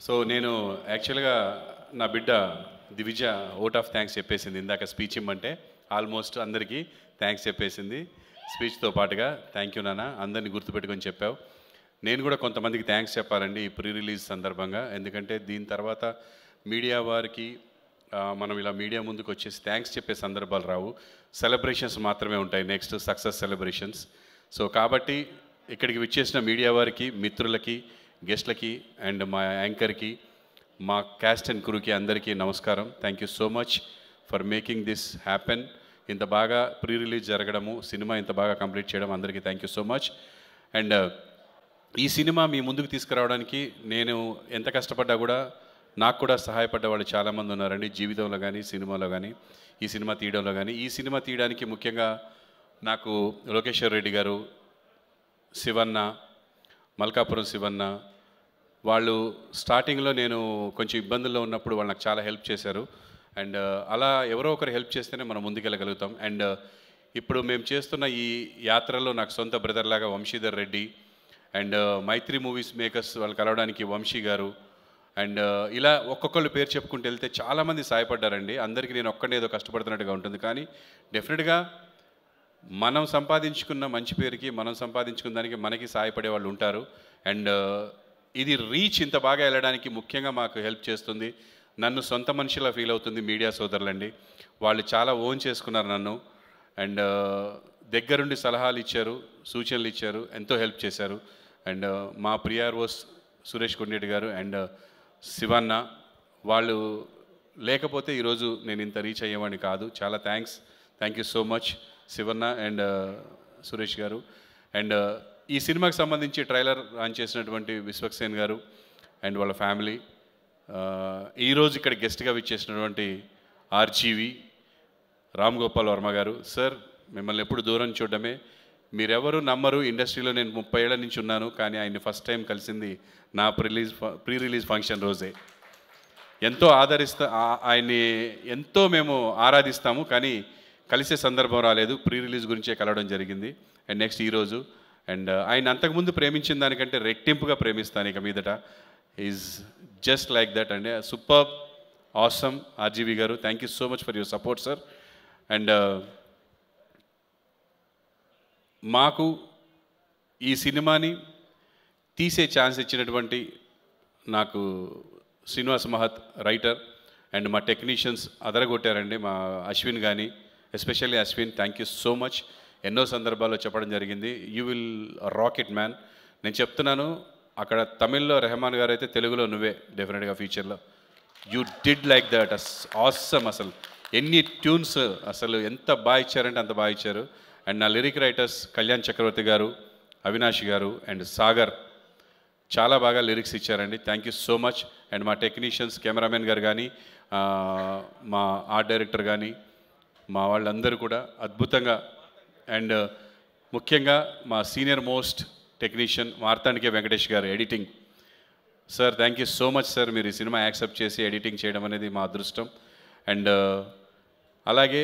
So నేను యాక్చువల్గా నా బిడ్డ దివిజ ఓట్ ఆఫ్ థ్యాంక్స్ చెప్పేసింది ఇందాక స్పీచ్ ఇమ్మంటే ఆల్మోస్ట్ అందరికీ థ్యాంక్స్ చెప్పేసింది స్పీచ్తో పాటుగా. థ్యాంక్ యూ నాన్న, అందరినీ గుర్తుపెట్టుకొని చెప్పావు. నేను కూడా కొంతమందికి థ్యాంక్స్ చెప్పాలండి ఈ ప్రీ రిలీజ్ సందర్భంగా. ఎందుకంటే దీని తర్వాత మీడియా వారికి మనం ఇలా మీడియా ముందుకు వచ్చేసి థ్యాంక్స్ చెప్పే సందర్భాలు రావు, సెలబ్రేషన్స్ మాత్రమే ఉంటాయి, నెక్స్ట్ సక్సెస్ సెలబ్రేషన్స్. సో కాబట్టి ఇక్కడికి విచ్చేసిన మీడియా వారికి, మిత్రులకి, గెస్ట్లకి అండ్ మా యాంకర్కి, మా క్యాస్ట్ అండ్ క్రూకి అందరికీ నమస్కారం. Thank you so much for making this happen. ఇంత బాగా ప్రీ రిలీజ్ జరగడము, సినిమా ఇంత బాగా కంప్లీట్ చేయడం అందరికీ thank you so much. And ఈ సినిమా మీ ముందుకు తీసుకురావడానికి నేను ఎంత కష్టపడ్డా కూడా నాకు కూడా సహాయపడ్డ వాళ్ళు చాలామంది ఉన్నారండి, జీవితంలో కానీ సినిమాలో కానీ, ఈ సినిమా తీయడంలో కానీ. ఈ సినిమా తీయడానికి ముఖ్యంగా నాకు లోకేశ్వర్ రెడ్డి గారు, శివన్న, మల్కాపురం శివన్న, వాళ్ళు స్టార్టింగ్లో నేను కొంచెం ఇబ్బందుల్లో ఉన్నప్పుడు వాళ్ళు నాకు చాలా హెల్ప్ చేశారు. అండ్ అలా ఎవరో ఒకరు హెల్ప్ చేస్తేనే మనం ముందుకెళ్ళగలుగుతాం. అండ్ ఇప్పుడు మేము చేస్తున్న ఈ యాత్రలో నాకు సొంత బ్రదర్ లాగా Vamsidhar Reddy and Mythri Movies Makers వాళ్ళు కలవడానికి వంశీ గారు అండ్ ఇలా ఒక్కొక్కళ్ళు పేరు చెప్పుకుంటూ వెళ్తే చాలామంది సహాయపడ్డారండి. అందరికీ నేను ఒక్కడే ఏదో కష్టపడుతున్నట్టుగా ఉంటుంది, కానీ డెఫినెట్గా మనం సంపాదించుకున్న మంచి పేరుకి, మనం సంపాదించుకున్న దానికి మనకి సహాయపడే వాళ్ళు ఉంటారు. అండ్ ఇది రీచ్ ఇంత బాగా వెళ్ళడానికి ముఖ్యంగా మాకు హెల్ప్ చేస్తుంది, నన్ను సొంత మనిషిలా ఫీల్ అవుతుంది మీడియా సోదరులండి. వాళ్ళు చాలా ఓన్ చేసుకున్నారు నన్ను అండ్ దగ్గరుండి సలహాలు ఇచ్చారు, సూచనలు ఇచ్చారు, ఎంతో హెల్ప్ చేశారు. అండ్ మా ప్రియార్వోస్ సురేష్ కొండేటి గారు అండ్ శివన్న, వాళ్ళు లేకపోతే ఈరోజు నేను ఇంత రీచ్ అయ్యేవాడిని కాదు. చాలా thank you so much Shivanna and Suresh garu. And ఈ సినిమాకి సంబంధించి ట్రైలర్ లాంచ్ చేసినటువంటి విశ్వక్సేన్ గారు అండ్ వాళ్ళ ఫ్యామిలీ, ఈరోజు ఇక్కడ గెస్ట్గా విచ్చేసినటువంటి ఆర్జీవి రామ్ గోపాల్ వర్మ గారు. సార్, మిమ్మల్ని ఎప్పుడు దూరం చూడడమే, మీరెవరు నమ్మరు, ఇండస్ట్రీలో నేను 30 ఏళ్ల నుంచి ఉన్నాను, కానీ ఆయన్ని ఫస్ట్ టైం కలిసింది నా ప్రీ రిలీజ్ ఫంక్షన్ రోజే. ఎంతో ఆయన్ని ఎంతో మేము ఆరాధిస్తాము, కానీ కలిసే సందర్భం రాలేదు. ప్రీ రిలీజ్ గురించే కలవడం జరిగింది. అండ్ నెక్స్ట్ ఈరోజు అండ్ ఆయన అంతకుముందు ప్రేమించిన దానికంటే రెట్టింపుగా ప్రేమిస్తాను ఇక మీదట. ఈజ్ జస్ట్ లైక్ దట్ అండి. సూపర్ ఆసమ్ ఆర్జీవి గారు, thank you so much for your support sir. And మాకు ఈ సినిమాని తీసే ఛాన్స్ ఇచ్చినటువంటి నాకు శ్రీనివాస్ మహత్ రైటర్ అండ్ మా టెక్నీషియన్స్ అదరగొట్టారండి, మా అశ్విన్ కానీ, especially Ashwin, thank you so much. ఎన్నో సందర్భాల్లో చెప్పడం జరిగింది, you will rock it man. నేను చెప్తున్నాను, అక్కడ తమిళ్లో రెహమాన్ గారు అయితే తెలుగులో నువ్వే డెఫినెట్గా ఫ్యూచర్లో. You did like that, awesome. అసలు ఎన్ని ట్యూన్స్ అసలు ఎంత బాగా ఇచ్చారంటే అంత బాగా ఇచ్చారు. అండ్ నా లిరిక్ రైటర్స్ కళ్యాణ్ చక్రవర్తి గారు, అవినాష్ గారు అండ్ సాగర్ చాలా బాగా లిరిక్స్ ఇచ్చారండి, thank you so much. And మా టెక్నీషియన్స్, కెమెరామెన్ గారు కానీ, మా ఆర్ట్ డైరెక్టర్ కానీ, మా వాళ్ళందరూ కూడా అద్భుతంగా. అండ్ ముఖ్యంగా మా సీనియర్ మోస్ట్ టెక్నీషియన్ మార్తాండికే వెంకటేష్ గారు, editing. Sir, thank you so much sir, మీరు ఈ సినిమా యాక్సెప్ట్ చేసి ఎడిటింగ్ చేయడం అనేది మా అదృష్టం. అండ్ అలాగే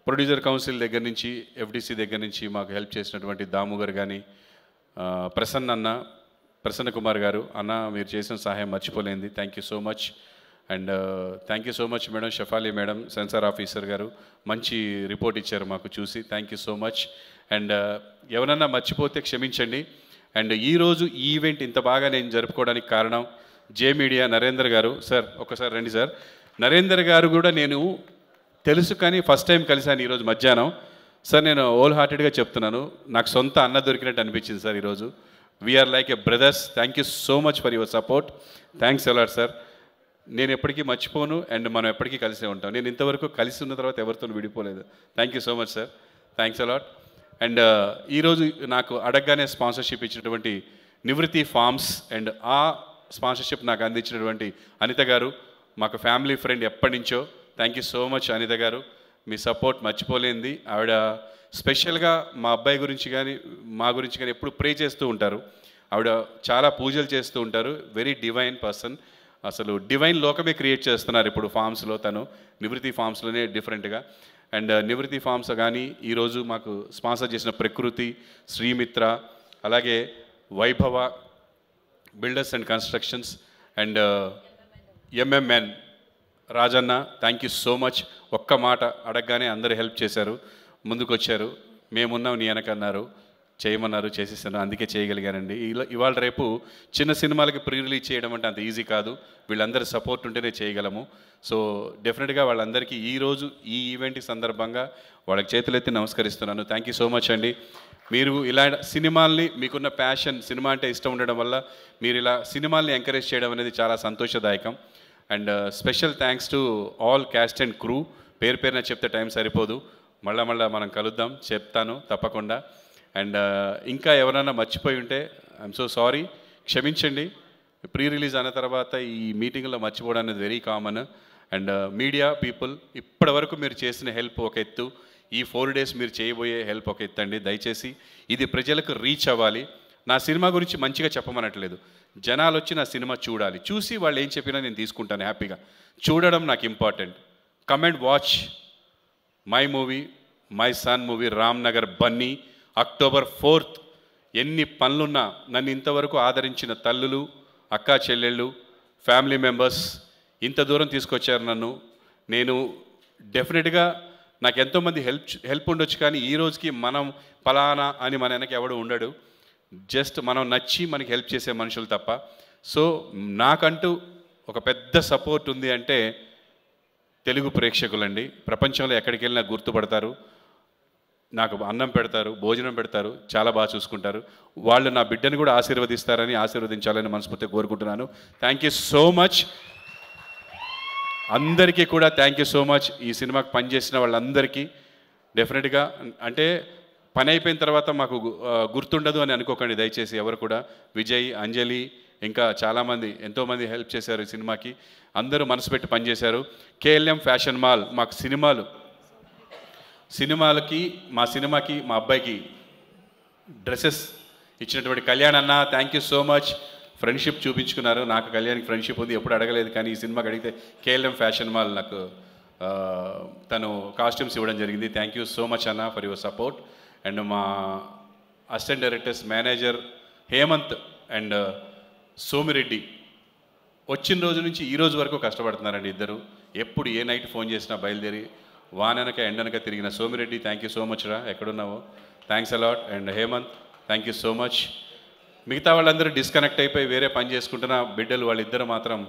ప్రొడ్యూసర్ కౌన్సిల్ దగ్గర నుంచి, ఎఫ్డిసి దగ్గర నుంచి మాకు హెల్ప్ చేసినటువంటి దాము గారు కానీ, ప్రసన్న కుమార్ గారు, అన్న మీరు చేసిన సహాయం మర్చిపోలేంది, thank you so much. And thank you so much madam, Shafali madam, censor officer గారు, మంచి రిపోర్ట్ ఇచ్చారు మాకు చూసి, thank you so much. And ఎవరన్నా మర్చిపోతే క్షమించండి. అండ్ ఈరోజు ఈ ఈవెంట్ ఇంత బాగా నేను జరుపుకోవడానికి కారణం జే మీడియా నరేందర్ గారు. సార్ ఒక్కసారి రండి సార్. నరేందర్ గారు కూడా నేను తెలుసు, కానీ ఫస్ట్ టైం కలిశాను ఈరోజు మధ్యాహ్నం. సార్, నేను హోల్ హార్టెడ్గా చెప్తున్నాను, నాకు సొంత అన్న దొరికినట్టు అనిపించింది సార్ ఈరోజు. We are like a brothers. Thank you so much for your support, thanks a lot sir. నేను ఎప్పటికీ మర్చిపోను అండ్ మనం ఎప్పటికీ కలిసే ఉంటాం. నేను ఇంతవరకు కలిసి ఉన్న తర్వాత ఎవరితో విడిపోలేదు. Thank you so much sir, thanks a lot. And ఈరోజు నాకు అడగగానే స్పాన్సర్షిప్ ఇచ్చినటువంటి నివృత్తి ఫార్మ్స్ అండ్ ఆ స్పాన్సర్షిప్ నాకు అందించినటువంటి అనిత గారు, మాకు ఫ్యామిలీ ఫ్రెండ్ ఎప్పటి నుంచో, thank you so much Anitha garu, మీ సపోర్ట్ మర్చిపోలేంది. ఆవిడ స్పెషల్గా మా అబ్బాయి గురించి కానీ మా గురించి కానీ ఎప్పుడు ప్రే చేస్తూ ఉంటారు. ఆవిడ చాలా పూజలు చేస్తూ ఉంటారు, వెరీ డివైన్ పర్సన్. అసలు డివైన్ లోకమే క్రియేట్ చేస్తున్నారు ఇప్పుడు ఫార్మ్స్లో, తను నివృత్తి ఫార్మ్స్లోనే డిఫరెంట్గా. అండ్ నివృత్తి ఫార్మ్స్ కానీ ఈరోజు మాకు స్పాన్సర్ చేసిన ప్రకృతి, శ్రీమిత్ర, అలాగే Vaibhava builders and constructions and MMN Rajanna, thank you so much. ఒక్క మాట అడగగానే అందరూ హెల్ప్ చేశారు, ముందుకు వచ్చారు. మేమున్నాం నీ వెనకన్నారు, చేయమన్నారు, చేసేసాను, అందుకే చేయగలిగానండి. ఇవాళ రేపు చిన్న సినిమాలకి ప్రీ రిలీజ్ చేయడం అంటే అంత ఈజీ కాదు. వీళ్ళందరి సపోర్ట్ ఉంటేనే చేయగలము. సో డెఫినెట్గా వాళ్ళందరికీ ఈరోజు ఈ ఈవెంట్ సందర్భంగా వాళ్ళకి చేతులెత్తి నమస్కరిస్తున్నాను. థ్యాంక్ యూ సో మచ్ అండి. మీరు ఇలా సినిమాల్ని, మీకున్న ప్యాషన్, సినిమా అంటే ఇష్టం ఉండడం వల్ల మీరు ఇలా సినిమాల్ని ఎంకరేజ్ చేయడం అనేది చాలా సంతోషదాయకం. And special thanks to all cast and crew. పేరు పేరున చెప్తే టైం సరిపోదు, మళ్ళా మనం కలుద్దాం, చెప్తాను తప్పకుండా. అండ్ ఇంకా ఎవరైనా మర్చిపోయి ఉంటే ఐఎమ్ సో సారీ, క్షమించండి. ప్రీ రిలీజ్ అయిన తర్వాత ఈ మీటింగ్లో మర్చిపోవడం అనేది very common. And media people, ఇప్పటి వరకు మీరు చేసిన హెల్ప్ ఒక ఎత్తు, ఈ 4 days మీరు చేయబోయే హెల్ప్ ఒక ఎత్తు అండి. దయచేసి ఇది ప్రజలకు రీచ్ అవ్వాలి. నా సినిమా గురించి మంచిగా చెప్పమనట్లేదు, జనాలు వచ్చి నా సినిమా చూడాలి, చూసి వాళ్ళు ఏం చెప్పినా నేను తీసుకుంటాను హ్యాపీగా. చూడడం నాకు important. Come and watch my movie, my son movie, Ramnagar Bunny, October 4th. ఎన్ని పనులున్నా నన్ను ఇంతవరకు ఆదరించిన తల్లులు, అక్కా చెల్లెళ్ళు, ఫ్యామిలీ మెంబర్స్ ఇంత దూరం తీసుకొచ్చారు నన్ను. నేను డెఫినెట్గా నాకు ఎంతోమంది హెల్ప్ ఉండొచ్చు, కానీ ఈ రోజుకి మనం ఫలానా అని మన వెనక ఎవడు ఉండడు. జస్ట్ మనం నచ్చి మనకి హెల్ప్ చేసే మనుషులు తప్ప. సో నాకంటూ ఒక పెద్ద సపోర్ట్ ఉంది అంటే తెలుగు ప్రేక్షకులండి. ప్రపంచంలో ఎక్కడికి వెళ్ళినా గుర్తుపడతారు, నాకు అన్నం పెడతారు, భోజనం పెడతారు, చాలా బాగా చూసుకుంటారు. వాళ్ళు నా బిడ్డను కూడా ఆశీర్వదిస్తారని, ఆశీర్వదించాలని మనస్ఫూర్తిగా కోరుకుంటున్నాను. థ్యాంక్ యూ సో మచ్ అందరికీ కూడా. థ్యాంక్ యూ సో మచ్ ఈ సినిమాకి పనిచేసిన వాళ్ళందరికీ. డెఫినెట్గా అంటే పని అయిపోయిన తర్వాత మాకు గుర్తుండదు అని అనుకోకండి దయచేసి ఎవరు కూడా. విజయ్, అంజలి, ఇంకా చాలామంది ఎంతోమంది హెల్ప్ చేశారు ఈ సినిమాకి. అందరూ మనసు పెట్టి పనిచేశారు. కేఎల్ఎం ఫ్యాషన్ మాల్ మాకు సినిమాలకి మా సినిమాకి మా అబ్బాయికి డ్రెస్సెస్ ఇచ్చినటువంటి కళ్యాణ్ అన్న, thank you so much. Friendship చూపించుకున్నారు. నాకు కళ్యాణ్కి ఫ్రెండ్షిప్ ఉంది, ఎప్పుడు అడగలేదు, కానీ ఈ సినిమాకి అడిగితే కేఎల్ఎం ఫ్యాషన్ మాల్ నాకు తను కాస్ట్యూమ్స్ ఇవ్వడం జరిగింది. థ్యాంక్ యూ సో మచ్ అన్న ఫర్ యువర్ సపోర్ట్. అండ్ మా assistant directors manager Hemanth and Somireddy వచ్చిన రోజు నుంచి ఈ రోజు వరకు కష్టపడుతున్నారండి ఇద్దరు. ఎప్పుడు ఏ నైట్ ఫోన్ చేసినా బయలుదేరి వాననక ఎండనక తిరిగిన Somireddy, thank you so much రా, ఎక్కడున్నావో, thanks a lot. And Hemanth, thank you so much. మిగతా వాళ్ళందరూ డిస్కనెక్ట్ అయిపోయి వేరే పని చేసుకుంటున్న బిడ్డలు వాళ్ళిద్దరు మాత్రం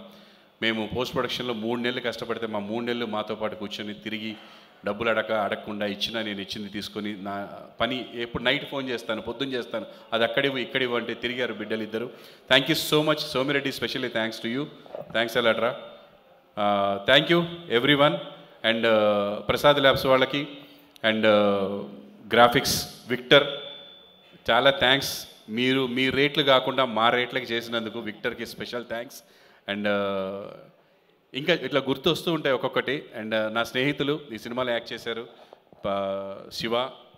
మేము పోస్ట్ ప్రొడక్షన్లో 3 నెలలు కష్టపడితే మా 3 నెలలు మాతో పాటు కూర్చొని తిరిగి డబ్బులు అడగకుండా ఇచ్చినా నేను ఇచ్చింది తీసుకొని నా పని ఎప్పుడు నైట్ ఫోన్ చేస్తాను, పొద్దున్న చేస్తాను, అది అక్కడివ్వు ఇక్కడివ్వు అంటే తిరిగారు బిడ్డలు ఇద్దరు. Thank you so much Somireddy, specially thanks to you. Thanks a lot రా. Thank you everyone. And Prasad labs వాళ్ళకి అండ్ గ్రాఫిక్స్ విక్టర్ చాలా థ్యాంక్స్. మీరు మీ రేట్లు కాకుండా మా రేట్లకి చేసినందుకు విక్టర్కి స్పెషల్ థ్యాంక్స్. అండ్ ఇంకా ఇట్లా గుర్తు వస్తూ ఉంటాయి ఒక్కొక్కటి. అండ్ నా స్నేహితులు ఈ సినిమాలో యాక్ట్ చేశారు, శివ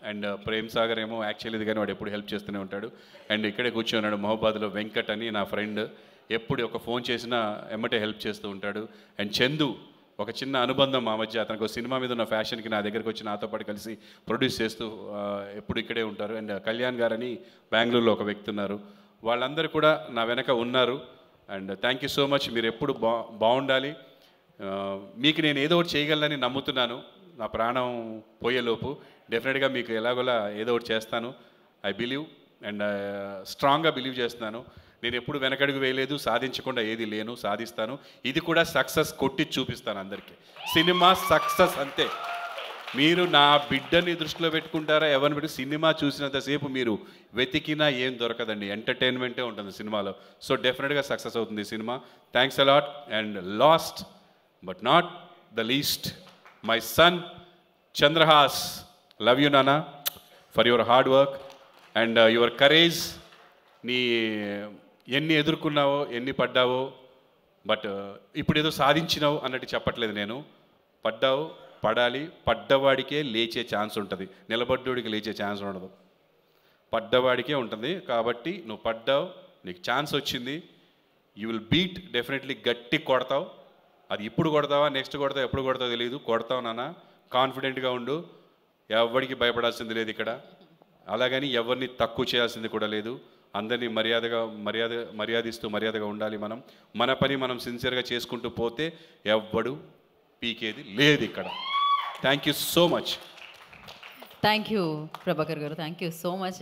అండ్ ప్రేమ్ సాగర్ ఏమో యాక్ట్ చేయలేదు కానీ వాడు ఎప్పుడు హెల్ప్ చేస్తూనే ఉంటాడు. అండ్ ఇక్కడే కూర్చున్నాడు మహబాద్లో వెంకట్ అని నా ఫ్రెండ్, ఎప్పుడు ఒక ఫోన్ చేసినా ఎమ్మటే హెల్ప్ చేస్తూ ఉంటాడు. అండ్ చందు, ఒక చిన్న అనుబంధం మా మధ్య, అతనికి ఒక సినిమా మీద ఉన్న ఫ్యాషన్కి నా దగ్గరికి వచ్చి నాతో పాటు కలిసి ప్రొడ్యూస్ చేస్తూ ఎప్పుడు ఇక్కడే ఉంటారు. అండ్ కళ్యాణ్ గారని బెంగళూరులో ఒక వ్యక్తి ఉన్నారు. వాళ్ళందరూ కూడా నా వెనక ఉన్నారు. And thank you so much. మీరు ఎప్పుడు బాగుండాలి. మీకు నేను ఏదో ఒకటి చేయగలనని నమ్ముతున్నాను. నా ప్రాణం పోయేలోపు డెఫినెట్గా మీకు ఎలాగోలా ఏదో ఒకటి చేస్తాను. ఐ బిలీవ్ అండ్ స్ట్రాంగ్గా బిలీవ్ చేస్తున్నాను. నేను ఎప్పుడు వెనకడుగు వేయలేదు, సాధించకుండా ఏది లేను, సాధిస్తాను. ఇది కూడా సక్సెస్ కొట్టి చూపిస్తాను అందరికీ. సినిమా సక్సెస్ అంతే. మీరు నా బిడ్డని దృష్టిలో పెట్టుకుంటారా ఎవరిని పెట్టి, సినిమా చూసినంతసేపు మీరు వెతికినా ఏం దొరకదండి, ఎంటర్టైన్మెంటే ఉంటుంది సినిమాలో. సో డెఫినెట్గా సక్సెస్ అవుతుంది ఈ సినిమా. Thanks a lot. And last but not the least, my son Chandrahas. Love you నానా for your hard work and your courage. నీ ఎన్ని ఎదుర్కొన్నావో, ఎన్ని పడ్డావో, బట్ ఇప్పుడు ఏదో సాధించినావు అన్నట్టు చెప్పట్లేదు నేను. పడ్డావు, పడాలి. పడ్డవాడికే లేచే ఛాన్స్ ఉంటుంది, నిలబడ్డోడికి లేచే ఛాన్స్ ఉండదు. పడ్డవాడికే ఉంటుంది. కాబట్టి నువ్వు పడ్డావు, నీకు ఛాన్స్ వచ్చింది, యూ విల్ బీట్. డెఫినెట్లీ గట్టి కొడతావు. అది ఇప్పుడు కొడతావా, నెక్స్ట్ కొడతావు, ఎప్పుడు కొడతావు తెలియదు, కొడతావు నాన్న. కాన్ఫిడెంట్గా ఉండు. ఎవరికి భయపడాల్సింది లేదు ఇక్కడ. అలాగని ఎవరిని తక్కువ చేయాల్సింది కూడా లేదు. అందరినీ మర్యాదిస్తూ మర్యాదగా ఉండాలి. మన పని మనం సిన్సియర్గా చేసుకుంటూ పోతే ఎవ్వడు పీకేది లేదు ఇక్కడ. Thank you so much. Thank you Prabhakar గారు, థ్యాంక్ యూ సో మచ్.